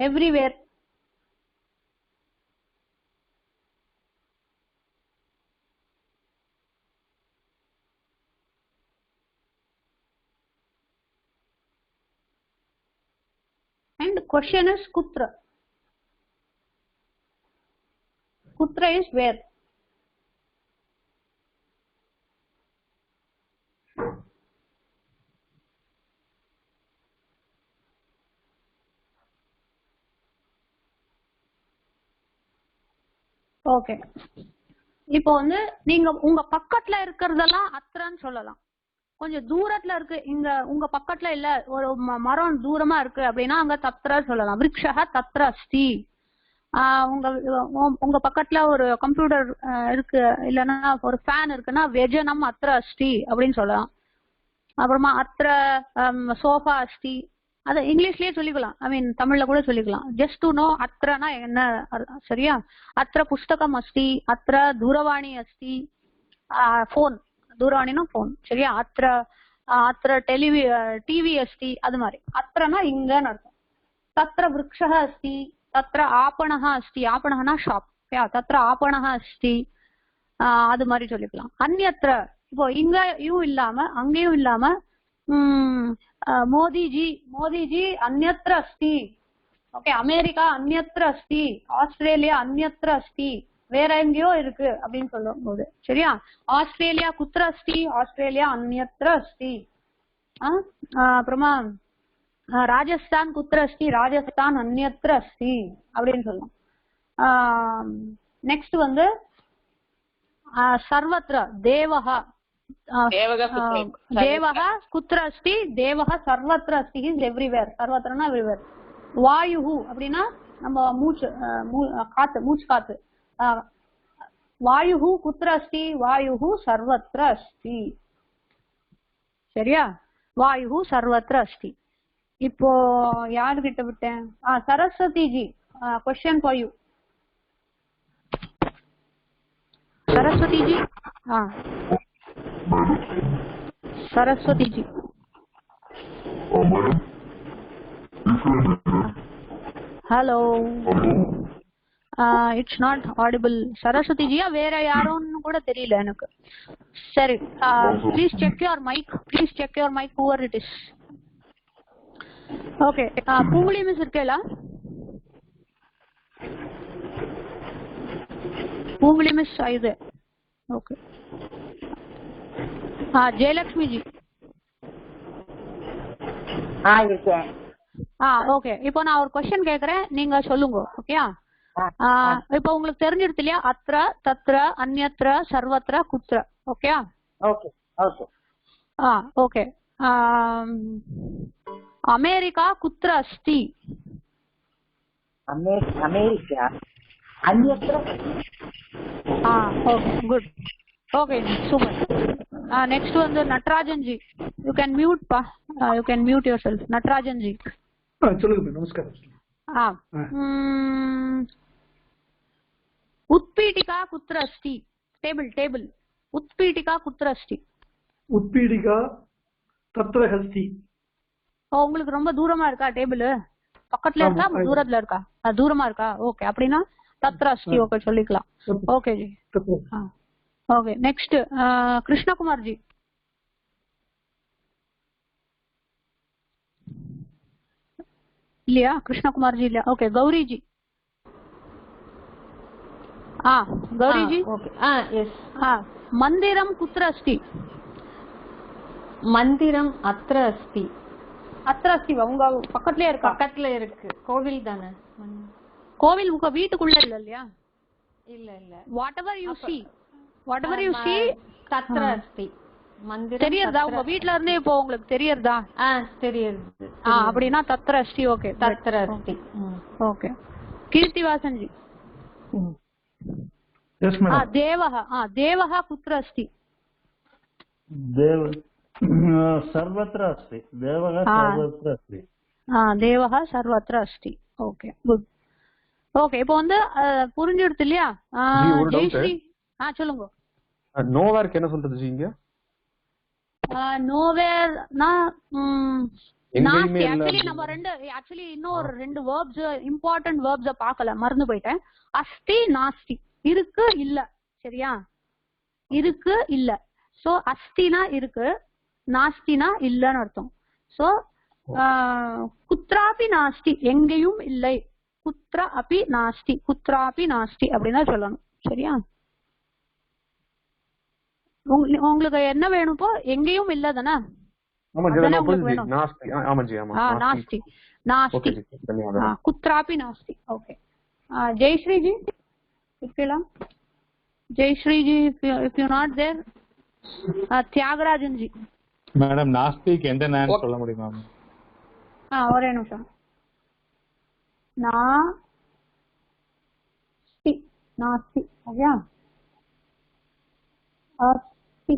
everywhere. And question is kutra. Kutra is where. Okay, இப்போ வந்து நீங்க உங்க பக்கத்துல இருக்கிறதெல்லாம் அத்ரான்னு சொல்லலாம். கொஞ்சம் தூரத்துல இருக்கு, இங்க உங்க பக்கத்துல இல்ல, ஒரு மரம் தூரமா இருக்கு அப்படின்னா அங்க தத்ர சொல்லலாம். விருக்ஷஹ தத்ர அஸ்தி. உங்க பக்கத்துல ஒரு கம்ப்யூட்டர் இருக்கு, இல்லன்னா ஒரு ஃபேன் இருக்குன்னா வெஜனம் அத்ர அஸ்தி அப்படின்னு சொல்லலாம். அப்புறமா அத்ர சோஃபா அஸ்தி, அதை இங்கிலீஷ்லயே சொல்லிக்கலாம், ஐ மீன் தமிழ்ல கூட சொல்லிக்கலாம். ஜஸ்ட் டு நோ அத்ரனா என்ன, சரியா? அத்ர புஸ்தகம் அஸ்தி, அத்ர தூரவாணி அஸ்தி, போன், தூரவாணினா போன், சரியா? அத்ர அத்ர டிவி அஸ்தி, அது மாதிரி. அத்ரனா இங்கன்னு அர்த்தம். தத்ர விருக்ஷஹ அஸ்தி, தத்ர ஆபணஹ அஸ்தி, ஆபணஹனா ஷாப், தத்ர ஆபணஹ அஸ்தி, அது மாதிரி சொல்லிக்கலாம். அந்யத்ர, இப்போ இங்கேயும் இல்லாம அங்கேயும் இல்லாம மோதிஜி, மோதிஜி அந்யத்ர அஸ்தி. ஓகே, அமெரிக்கா அந்யத்ர அஸ்தி, ஆஸ்திரேலியா அந்யத்ர அஸ்தி, வேற எங்கேயோ இருக்கு அப்படின்னு சொல்லும் போது, சரியா? ஆஸ்திரேலியா குத்ர அஸ்தி, ஆஸ்திரேலியா அந்யத்ர அஸ்தி. அப்புறமா ராஜஸ்தான் குத்ர அஸ்தி, ராஜஸ்தான் அந்யத்ர அஸ்தி அப்படின்னு சொல்லலாம். நெக்ஸ்ட் வந்து சர்வத்ர, தேவஹ தேவஹ குத்ர அஸ்தி, தேவஹ சர்வத்ர அஸ்தி, இஸ் எவ்ரிவேர். சர்வத்ரனா எவ்ரிவேர். வாயுஹு அப்படின்னா நம்ம மூச்சு, காத்து, மூச்சு காத்து. வாயுஹு குத்ர அஸ்தி, வாயுஹு சர்வத்ர அஸ்தி, சரியா? வாயுஹு சர்வத்ர அஸ்தி. இப்போ யாருகிட்ட விட்டேன்? Saraswati ji, question for you. Saraswati ji, हाँ Saraswati ji. Hello, it's not audible. Saraswati ji வேற யாரோன்னு கூட தெரியல எனக்கு. சரி, please check your mic, please check your mic, whoever it is. Okay, Poonguzhi miss இருக்கேலா? பூங்குழி மிஸ் ஆயுது. ஓகே, ஜெயலட்சுமி ஜி. ஓகே, இப்போ நான் ஒரு क्वेश्चन கேக்குறேன், நீங்க சொல்லுங்க. ஓகேயா? இப்போ உங்களுக்கு தெரிஞ்சிருது இல்லையா? அத்ர, தத்ர, அந்யத்ர, சர்வத்ர, குத்ர. ஓகேயா? Okay okay. ஓகே. அமெரிக்கா குத்ர அஸ்தி? அமெரிக்கா அந்யத்ர. Okay, good. Okay, super. Next வந்து Natarajan ji. You can mute பா, you can mute yourself. Natarajan ji சொல்லுங்க. நமஸ்காரம். उत्पीठिका कुत्र अस्ति? Table, table. उत्पीठिका कुत्र अस्ति? उत्पीठिका तत्र अस्ति. உங்களுக்கு ரொம்ப தூரமா இருக்கா டேபிள்? பக்கத்துல இருக்கா, தூரத்துல இருக்கா? தூரமா இருக்கா. ஓகே, அப்படின்னா தத்ர அஸ்தி. ஓகே, சொல்லிக்கலாம். Okay ji. Okay, next Krishnakumar ji. இல்லையா? கிருஷ்ணகுமார் ஜி இல்லையா? Okay, Gauri ji. Gauri ji okay yes मन्दिरं कुत्र अस्ति मन्दिरम् अत्र अस्ति अत्र अस्ति वा உங்க பக்கத்துலயே இருக்கா பக்கத்துல இருக்கு கோவில் தானே கோவில் உங்க வீட்டுக்குள்ள இல்லையா இல்ல இல்ல whatever you see तत्र अस्ति மந்திரம் தெரியுதா உங்க வீட்ல இருந்தே இப்போ உங்களுக்கு தெரியுதா தெரியுது அப்படினா तत्र अस्ति ஓகே तत्र अस्ति ஓகே कीर्तिवासन जी यस मैडम देवः कुत्र अस्ति सर्वत्र अस्ति देवः सर्वत्र अस्ति देवः सर्वत्र अस्ति ओके गुड ஓகே இப்போ வந்து புரிஞ்சிடுது இல்லையா ஜெயஸ்ரீ சொல்லுங்க நோவேர்க்கு என்ன சொல்றது ஜி இங்க நோவேர்னா ஆக்சுவலி நம்ம இன்னொரு ரெண்டு வேர்ப்ஸ் இம்பார்ட்டன்ட் வேர்ப்ஸ் பார்க்கல மறந்து போயிட்டேன் அஸ்தி நாஸ்தி இருக்கு இல்ல சரியா இருக்கு இல்ல சோ அஸ்தினா இருக்கு நாஸ்தினா இல்லன்னு அர்த்தம் சோ குத்ராபி நாஸ்தி எங்கேயும் இல்லை குத்ர அபி நாஸ்தி குத்ராபி நாஸ்தி அப்படின்னா சொல்லணும் சரியா உங்களுக்கு என்ன வேணும் இப்போ எங்கேயும் இல்ல தானே नास्ति नास्ति कुत्रापि नास्ति okay Jayashri ji Jayashri ji if you not there Thyagarajan ji madam नास्ति के எந்த நான் சொல்ல முடியுமா ஒரே நிமிஷம் नास्ति नास्ति ஓகே अस्ति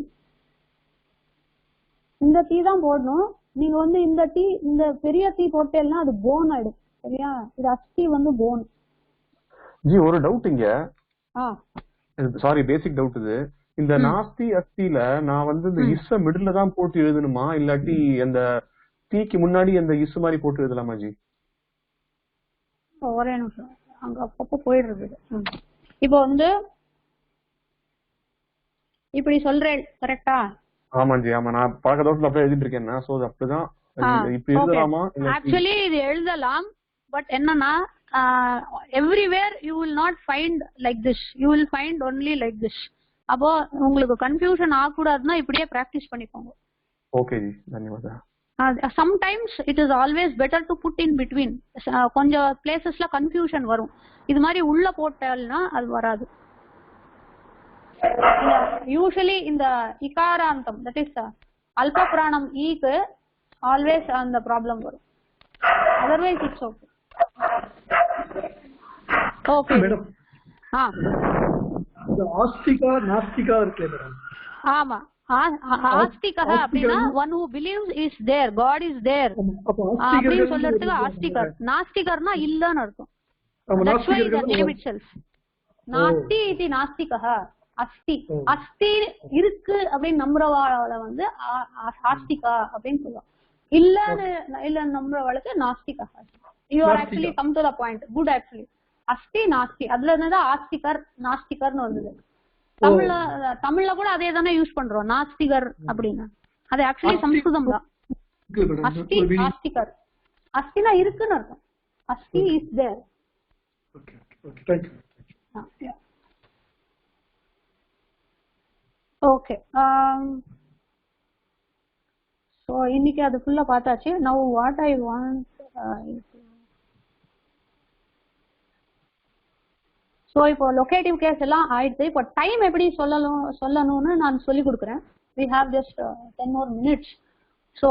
இந்த டீ தான் போடணும் நீங்க வந்து இந்த டீ இந்த பெரிய டீ போட்டேன்னா அது போன் ஆயிடும் சரியா இது அஸ்தி வந்து போன் ஜி ஒரு டவுட் இங்க சாரி பேசிக் டவுட் இது இந்த நாஸ்தி அஸ்தில நான் வந்து இந்த இஸ் மிடில்ல தான் போட்டு எழுதணுமா இல்லாட்டி அந்த டீக்கு முன்னாடி அந்த இஸ் மாதிரி போட்டு எழுதலாமா ஜி ஒரே நிமிஷம் அங்க அப்பப்போ போயிடுறது இப்போ வந்து இப்படி சொல்றேன் கரெக்டா ஆமா ஜி ஆமா நான் பழக்க தோசை அப்படியே எழுதிட்டு இருக்கேன் சோ அப்படிதான் இப்ப எழுதலாமா ஆக்சுவலி இது எழுதலாம் பட் என்னன்னா everywhere you will not find like this you will find only like this அப்போ உங்களுக்கு கன்ஃபியூஷன் ஆகக்கூடாதுன்னா இப்படியே பிராக்டிஸ் பண்ணிக்கோங்க ஓகே ஜி தன்யவாதா sometimes it is always better to put in between கொஞ்சம் பிளேசஸ்ல கன்ஃபியூஷன் வரும் இது மாதிரி உள்ள போட்டால்னா அது வராது யூசுவலி இந்த இகாராந்தம் தட் இஸ் அல்ப பிராணம் ஈக்கு ஆல்வேஸ் அந்த ப்ராப்ளம் வரும் otherwise it's okay okay madam ஆஸ்திகா நாஸ்திகா இருக்கு மேடம் ஆமா ஆஸ்திகா அப்படினா one who believes is there god is there அப்படி சொல்றதுக்கு ஆஸ்திகர் நாஸ்திகர்னா இல்லன்னு அர்த்தம் that's why the name itself நாஸ்தி இது நாஸ்திகா அஸ்தி அஸ்தி இருக்கு அப்படின்னு நம்புறவாள வந்து ஆஸ்திகா அப்படின்னு சொல்லுவாங்க இல்ல நம்புறவாளுக்கு நாஸ்திகா you are actually come to the point good actually அஸ்தி நாஸ்தி அதுல இருந்துதான் ஆஸ்திகர் நாஸ்திகர்னு வந்தது தமிழ்ல கூட அதே தானே யூஸ் பண்றோம் நாஸ்திகர் அப்படின்னு அது ஆக்சுவலி சம்ஸ்கிருதம் தான் அஸ்தி ஆஸ்திகர் அஸ்தினா இருக்குன்னு அர்த்தம் அஸ்தி இஸ் தேர் ஓகே சோ இன்னைக்கு அது ஃபுல்லா பார்த்தாச்சு நவ வாட் ஐ வாண்ட் சோ இப்போ லொகேட்டிவ் கேஸ் எல்லாம் ஆயிடுச்சு இப்போ டைம் எப்படி சொல்லணும்னு நான் சொல்லி கொடுக்குறேன் we have just 10 more minutes so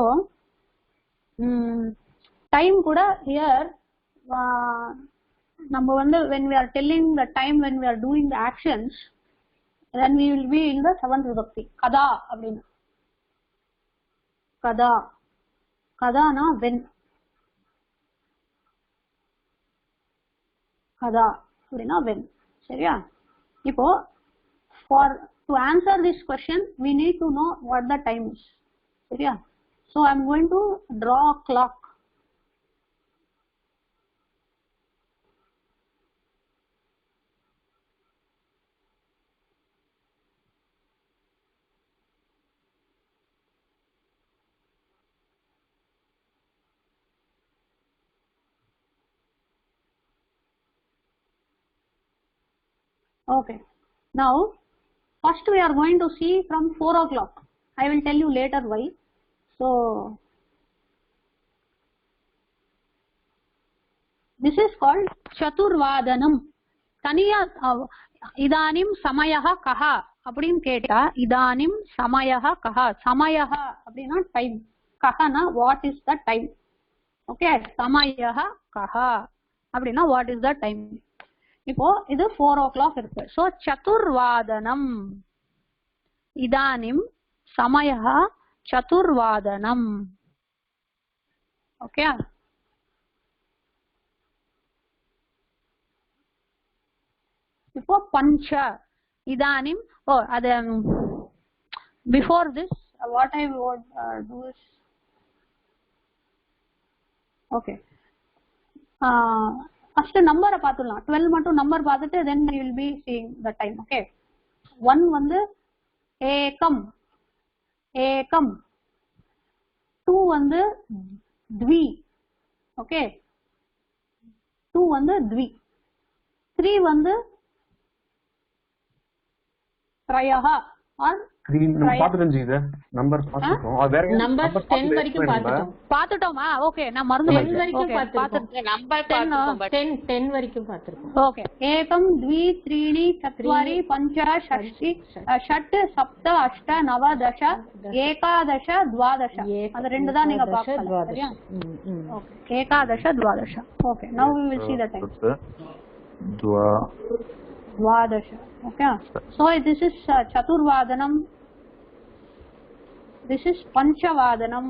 time கூட here நம்ம வந்து when we are telling the time when we are doing the actions then we will be in the seventh vibhakti kada அப்படினா kada kadana when kada அப்படினா when சரியா இப்போ for to answer this question we need to know what the time is சரியா so I am going to draw a clock Okay. Now, first we are going to see from 4 o'clock. I will tell you later why. So, this is called Chaturvadanam. Taniya idanim samayaha kaha. அப்படினு கேட்டா இதானிம் சமயஹ கஹ. சமயஹ அப்படினா time, கஹனா what is the time. Okay, சமயஹ கஹ அப்படினா what is the time. இப்போ இது 4 o'clock இருக்கு. சோ சதுர்வாதனம். இதானிம் சமயஹ சதுர்வாதனம். ஓகே, இப்போ பஞ்ச இதானிம். Oh, before this, what I would do is, okay, first number paathulam. 12 mattum number paathittu then we will be seeing the time. Okay, 1 vandu ekam, ekam. 2 vandu dvi. Okay, 2 vandu dvi. 3 vandu त्रयः और பாத்துட்டேன் இது numbers பாத்துட்டோம். அது வேற numbers 10 வரைக்கும் பாத்துட்டோமா? Okay, நான் மறந்து 10 வரைக்கும் பாத்துட்டோம். நம்பர் பாத்துட்டோம், 10 வரைக்கும் பாத்துறோம். ஓகே, ஏகம் द्वि त्रीणि चत्वारि पंच षष्टि षट् सप्त अष्ट नव दश एकादश द्वादश. அது ரெண்டு தான் நீங்க பார்க்கலாம். சரியா? ஓகே, ஏகாதಶ द्वादश. Okay, now we will see the time. द्वादश. Okay, so this is chaturvadanam, this is panchavadanam.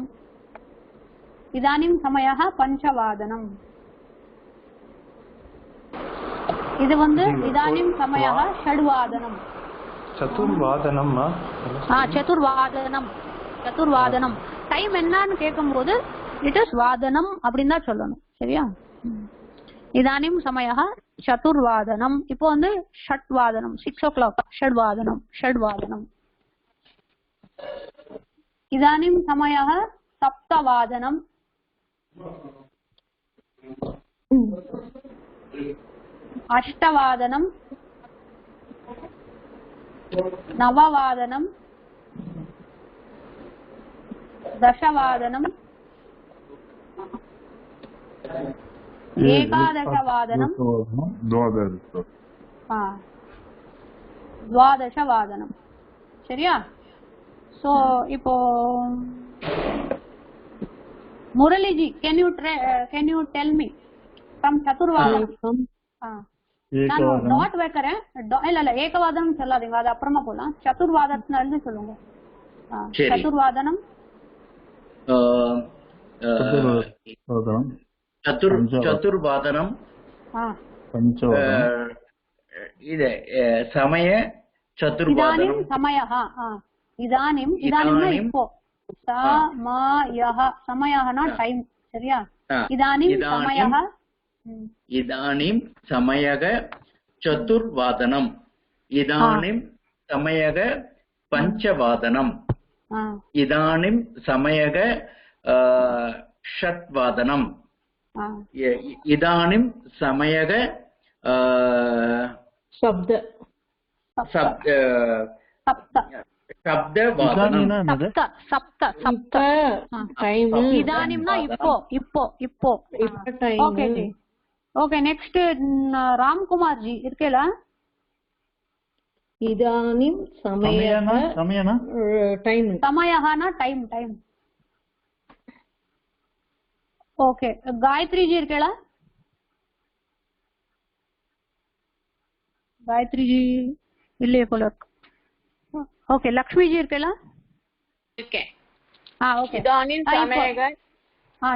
idanim samayah panchavadanam. இது வந்து idanim samayah षड्वादनम. சதுர்வாதனம். சதுர்வாதனம், சதுர்வாதனம். டைம் என்னன்னு கேட்கும்போது இட் இஸ் வாதனம் அப்படின்னு தான் சொல்லணும். சரியா? இதானிம் சமயः சதுர்வாதனம். இப்போ வந்து ஷட்வாதனம், 6 o'clock. ஷட்வாதனம், ஷட்வாதனம். இதானிம் சமயः சப்தவாதனம். அஷ்டவாதனம், நவவாதனம், தசவாதனம், ஏகாதசவாதனம், द्वादशवादनम. சரியா? சோ இப்போ முரளிஜி, can you tell me from chaturvadanam? நான் டாட் வைக்கிறேன். இல்ல ஏகவாதனம் சொல்லாதீங்க, அது அப்புறமா போலாம். சதுர்வாதனத்துல இருந்து சொல்லுங்க. சதுர்வாதனம், चतुर्वादनम இது சமய சதுர்வாதனம். சமயஹ. இதானிம், இதானிம்னா இப்போ. சமயஹ, சமயஹனா டைம். சரியா? இதானிம் சமயஹ, இதானிம் சமயக சதுர்வாதனம். இதானிம் சமயக பஞ்சவாதனம். இதானிம் சமயக षट्वादनम. इदानीं समयः இதானிம்னா இப்போ. Okay ji. Okay, next Ramkumar ji இருக்கேல? இதானிம் சமயனா டைம். சமயஹனா time, time. Okay, Gayatri ji இருக்கேளா? காயத்ரி ஜி இல்லையே போல இருக்கு. ஓகே, லக்ஷ்மி ஜி இருக்கேளா? இருக்கேன். ஓகே. இதானிம் சமயக.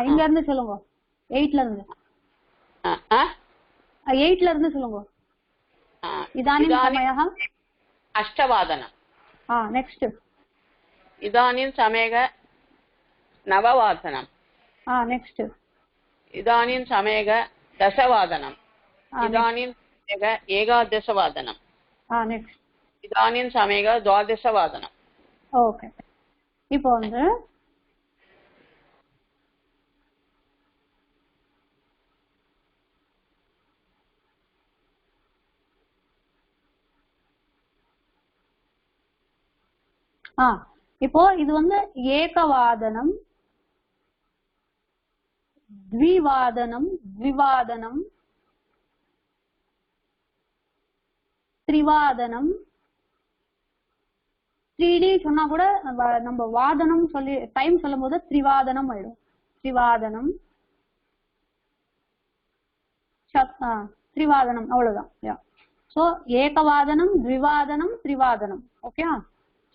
இங்க இருந்து சொல்லுங்க. 8ல இருந்து. 8ல இருந்து சொல்லுங்க. இதானிம் சமயஹ அஷ்டவாதனம். நெக்ஸ்ட் இதானிம் சமயக நவவாதனம். next इदानीं समयः दशवादनम् इदानीं समयः एकादशवादनम् next इदानीं समयः द्वादशवादनम् okay இப்போ வந்து இப்போ இது வந்து ஏகவாதனம், த்விவாதனம், த்விவாதனம், த்ரிவாதனம். 3D சொன்னா கூட நம்ம வாதனம் சொல்லி டைம் சொல்லும் போது த்ரிவாதனம் ஆயிடும். த்ரிவாதனம், த்ரிவாதனம் அவ்வளவுதான். சோ ஏகவாதனம், த்விவாதனம், த்ரிவாதனம். ஓகே.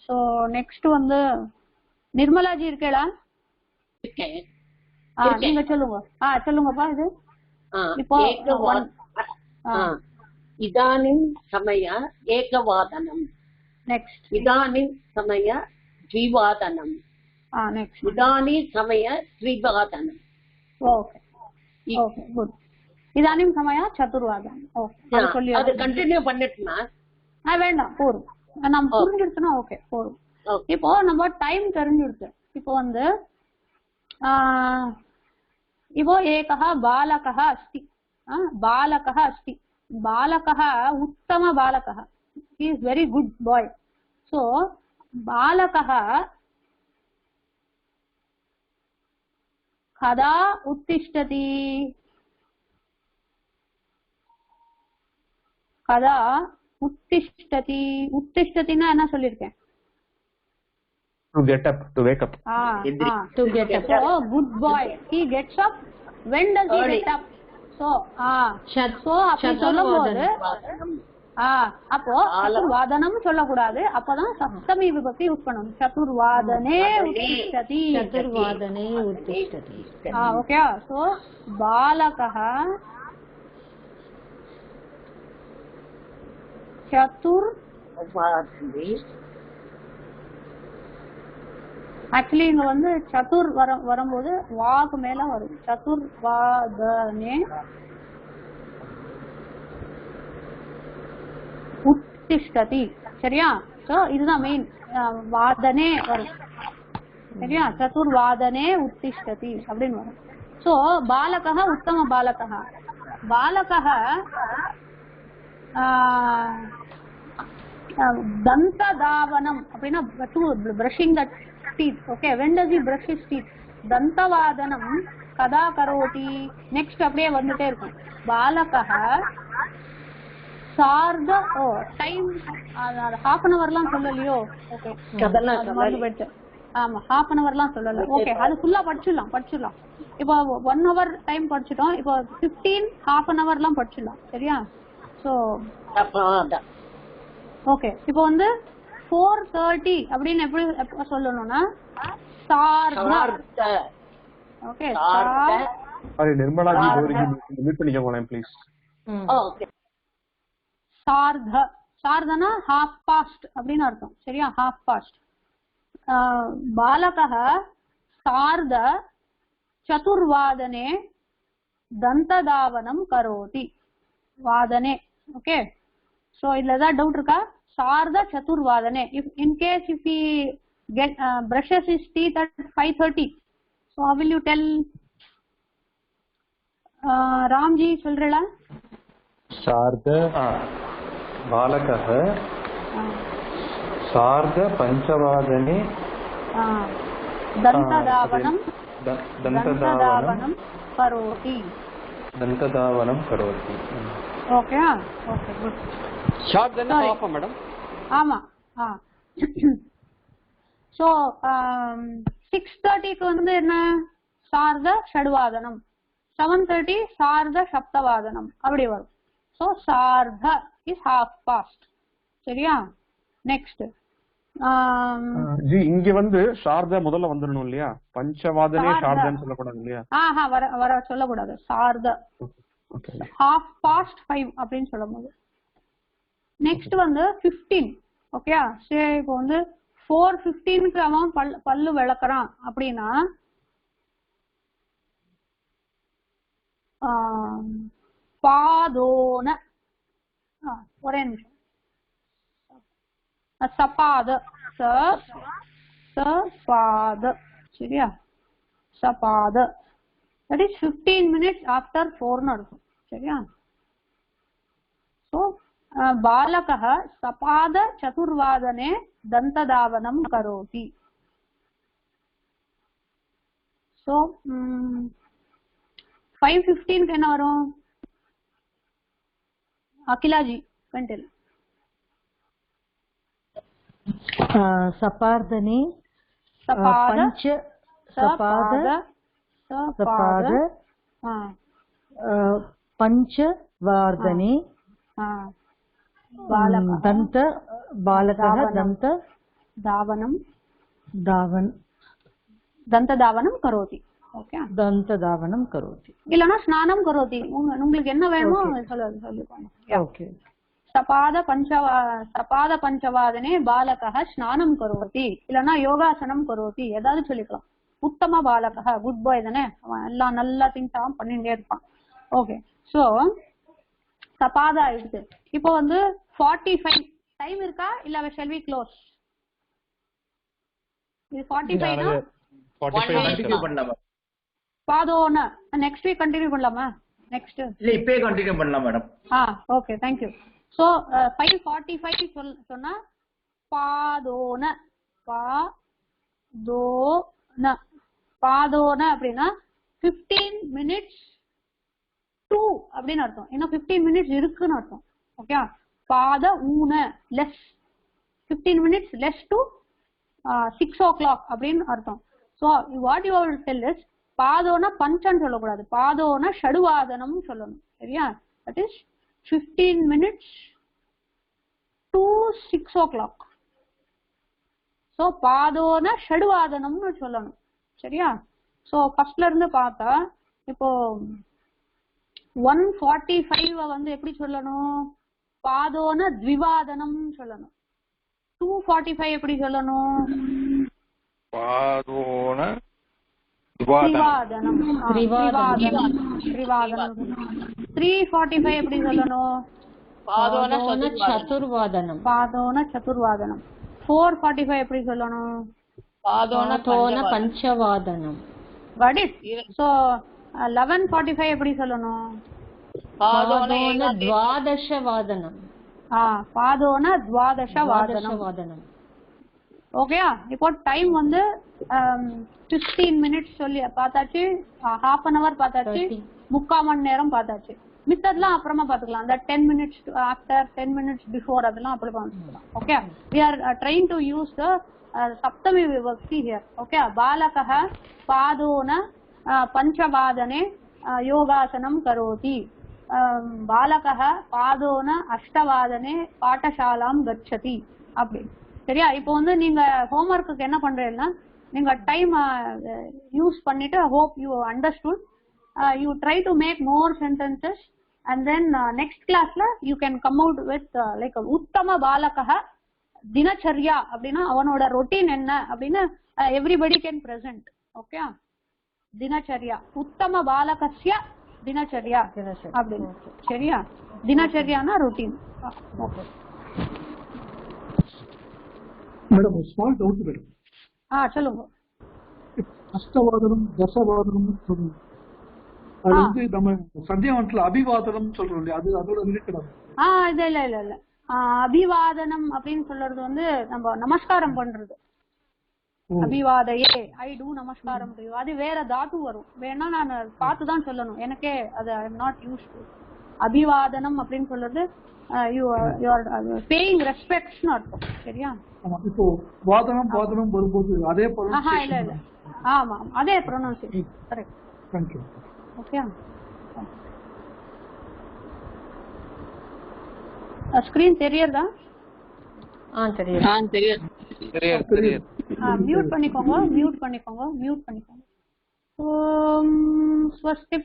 சோ நெக்ஸ்ட் வந்து நிர்மலாஜி இருக்கேடா? நீங்க சொல்லுங்க. சொல்லுங்கப்பா. இது இப்போ இதானிம் சமய ஏகவாதனம். நெக்ஸ்ட் இதானிம் சமய த்விவாதனம். நெக்ஸ்ட் இதானி சமய த்ரிவாதனம். Okay okay good. இதானிம் சமய சதுர்வாதனம். ஓகே சொல்லி அது கண்டினியூ பண்ணிட்டுனா வேண்டாம், போதும். நம்ம புரிஞ்சிடுச்சுன்னா ஓகே போதும். இப்போ நம்ம டைம் தெரிஞ்சிடுச்சு. இப்போ வந்து இப்போ ஏகः बालकः अस्ति. बालकः अस्ति. बालकः उत्तम बालकः. he is very good boy. so बालकः कदा उत्तिष्ठति? कदा उत्तिष्ठति? उत्तिष्ठतिना என்ன சொல்லிருக்கேன்? To get up, to wake up. To get up. So good boy, he gets up. When does he get up? So அப்படி சொல்லும்போது அப்போ சதுர்வாதனம் சொல்லக்கூடாது. அப்பதான் சப்தமி விபக்தி யூஸ் பண்ணணும். சதுர்வாதனே உத்திஷ்டதி. சதுர்வாதனே உத்திஷ்டதி. ஓகே. சோ பாலகः சதுர்வாதனே. ஆக்சுவலி இங்க வந்து சதுர் வரும்போது வாக்கு மேல வரும். சதுர்வாதனே உத்திஷ்டதி. சரியா? சோ இதுதான் மெயின். வாதனே வரும். சரியா? சதுர்வாதனே உத்திஷ்டதி அப்படின்னு வரும். சோ பாலகः உத்தம பாலகः. பாலகः दंतधावनम அப்படினா to brushing the teeth. okay, when does he brush his teeth? दंतवादनम kada karoti. next அப்படியே வந்துட்டே இருக்கும். பாலகः சார்த டைம் half an hour லாம் சொல்லலையோ? ஓகே அதெல்லாம் ஆமா half an hour லாம் சொல்லல. ஓகே அது ஃபுல்லா படிச்சிடலாம். இப்போ 1 hour டைம் படிச்சிட்டோம். இப்போ 15 half an hour லாம் படிச்சிடலாம். சரியா? So okay. இப்போ வந்து 4:30 அப்படின்னு எப்படி சொல்லணும்னா சார்த. ஓகே சாரி நிர்மலா ஜி ஒரு மியூட் பண்ணிக்கோங்க ப்ளீஸ். ஓகே. சார்தனா ஹாஃப் பாஸ்ட் அப்படின்னு அர்த்தம். சரியா? Half past. பாலகः சார்த சதுர்வாதனே தந்ததாவனம் கரோதி. வாதனே. ஓகே. சோ இதுல ஏதாவது டவுட் இருக்கா? சார்த சதுர்வாதனே. in case if he brushes his teeth at 5:30, so how will you tell? Ramji சொல்றீங்களா? சார்த பாலகः சார்த பஞ்சவாதனே दंतदावनम கரோதி. Okay okay good. ஷார்ட் தான பாப்பா மேடம்? ஆமா. சோ 6:30 க்கு வந்து என்ன? சார்த ஷட்வாதனம். 7:30 சார்த சப்தவாதனம் அப்படி வரும். சோ சார்த இஸ் ஹாஃப் பாஸ்ட். சரியா? நெக்ஸ்ட் ஜி இங்க வந்து சார்த முதல்ல வந்துடணும் இல்லையா? பஞ்சவாதனே சார்தன்னு சொல்லக்கூடாது இல்லையா? வர சொல்லக்கூடாது. சார்த ஹாஃப் பாஸ்ட் 5 அப்படின்னு சொல்லும்போது. நெக்ஸ்ட் வந்து 15. ஓகே. சரி இப்போ வந்து 4:15க்கு அவன் பல்லு விளக்குறான் அப்படின்னா பாதோன ஒரே நிமிஷம். சபாத சபாத. சரியா? சபாத. that is 15 minutes after 4 னு இருக்கும். சரியா? சோ பாலகः சபாத சதுர்வாதனே दन्तधावनं करोति. So 5:15 என்ன வரும்? அகிலாஜி கண்டல். सपार्दने सपाद पंचवार्दने दंत बालकः दन्तधावनं करोति. ओके, दन्तधावनं करोति. இல்லனா ஸ்நானம் கரோதி. உங்களுக்கு என்ன வேணுமோ சொல்லுங்க. ओके. सपाद पंचवादने बालकः स्नानं करोति இல்லனா யோகாசனம் கரோதி ஏதாவது சொல்லிக்கலாம். உத்தம பாலகः குட் பாய் தானே, அவன் எல்லாம் நல்ல திங்ஸ் அவன் பண்ணிட்டே இருப்பான். ஓகே, சோ சபாத ஆயிடுச்சு. இப்போ வந்து 45 டைம் இருக்கா இல்ல shall we close? இது 45 னா 45 கண்டினியூ பண்ணலாமா? பாதோன நெக்ஸ்ட் வீக் கண்டினியூ பண்ணலாமா? நெக்ஸ்ட் இல்ல இப்பவே கண்டினியூ பண்ணலாம் madam. Okay, thank you. So 5:45 சொன்னா பாதோன அப்படின்னா 15 minutes to அப்படின்னு அர்த்தம். இன்னும் 15 minutes இருக்குன்னு அர்த்தம். ஓகே, பாத ஊன less 15 minutes less to 6 o'clock அப்படின்னு அர்த்தம். So what you will tell is பாதோன பஞ்சம் சொல்லக்கூடாது, பாதோன ஷடுவாதனம் சொல்லணும். சரியா? that is 15 minutes to 6 o'clock. So பாதோன ஷடுவாதனம்னு சொல்லணும். சரியா? சோ ஃபர்ஸ்ட்ல இருந்து பார்த்தா இப்போ 145 வந்து எப்படி சொல்லணும்? பாதோன த்விவாதனம் சொல்லணும். 245 எப்படி சொல்லணும்? பாதோன த்விவாதனம். 345 எப்படி சொல்லணும்? பாதோன சதுர்வாதனம். பாதோன சதுர்வாதனம். 445 எப்படி சொல்லணும்? பாதோன பஞ்சவாதனம். Got it? So 1145 எப்படி சொல்லணும்? பாதோன துவாதசவாதனம். பாதோன துவாதசவாதனம். ஓகேயா? இப்போ டைம் வந்து 15 minutes சொல்லி பார்த்தாச்சு, half an hour பார்த்தாச்சு, 3/4 மணி நேரம் பார்த்தாச்சு. மித்ததெல்லாம் அப்புறமா பாத்துக்கலாம். அந்த 10 minutes after 10 minutes before அதெல்லாம் அப்படி பார்த்துக்கலாம். Okay, we are trying to use the சப்தமி விபக்தி here. ஓகே, பாலகः பாதோன பஞ்சவாதனே யோகாசனம் கரோதி, பாலகः பாதோன அஷ்டவாதனே பாடசாலாம் கச்சதி அப்படி. சரியா? இப்போ வந்து நீங்க ஹோம்வொர்க்குக்கு என்ன பண்றீங்கன்னா, நீங்க டைம் யூஸ் பண்ணிட்டு hope you understood, you try to make more sentences and then next class la you can come out with like uttama balakah dinacharya அப்படினா அவனோட ரொட்டீன் என்ன அப்படினா everybody can present. Okay, dinacharya uttama balakasya dinacharya அப்படி. சரியா? dinacharyaனா routine. Okay madam, small doubt madam. சொல்லுங்க. அஷ்டவாதனம் தசவாதனம் சொல்லுங்க. அது வந்து நம்ம சந்தியாவனத்துல அபிவாதனம் சொல்றோம் இல்லையா, அது அதோட ரிலேட்டட். இல்ல அபிவாதனம் அப்படின்னு சொல்றது வந்து நம்ம நமஸ்காரம் பண்றது. அபிவாதையே ஐ டூ நமஸ்காரம், அது வேற தாத்து வரும். வேணா நான் பார்த்துதான் சொல்லணும், எனக்கே அது I am not used to. அபிவாதனம் அப்படின்னு சொல்றது யூ ஆர் பேயிங் ரெஸ்பெக்ட்ஸ்னு அர்த்தம். சரியா? இப்போ வாதனம் பாதனம் வரும்போது அதே இல்ல ஆமா அதே pronunciation. Correct. Thank you. Okay, screen தெரியுதா? தெரியுது. மியூட் பண்ணிக்கோங்க. ஓம் ஸ்வஸ்தி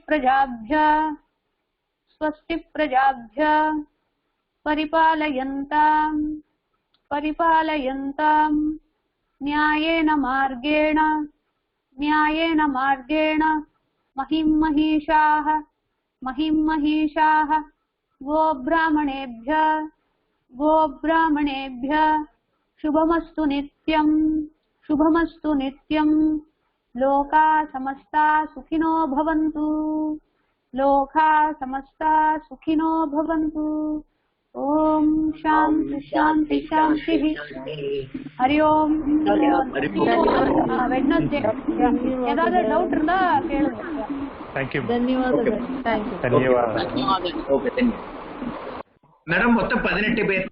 பிரஜாभ्य परिपालयन्तां न्यायेन मार्गेण महिं महिषाः गोब्राह्मणेभ्य शुभमस्तु नित्यं लोका समस्ता सुखिनो भवन्तु ओम शांति शांति शांति हरि ओम वेडनेसडे ஏதாவது டவுட் இருந்தா கேளுங்க थैंक यू ధన్యవాదాలు. धन्यवाद ఓకే థాంక్యూ మేడం మొత్తం 18 పేరు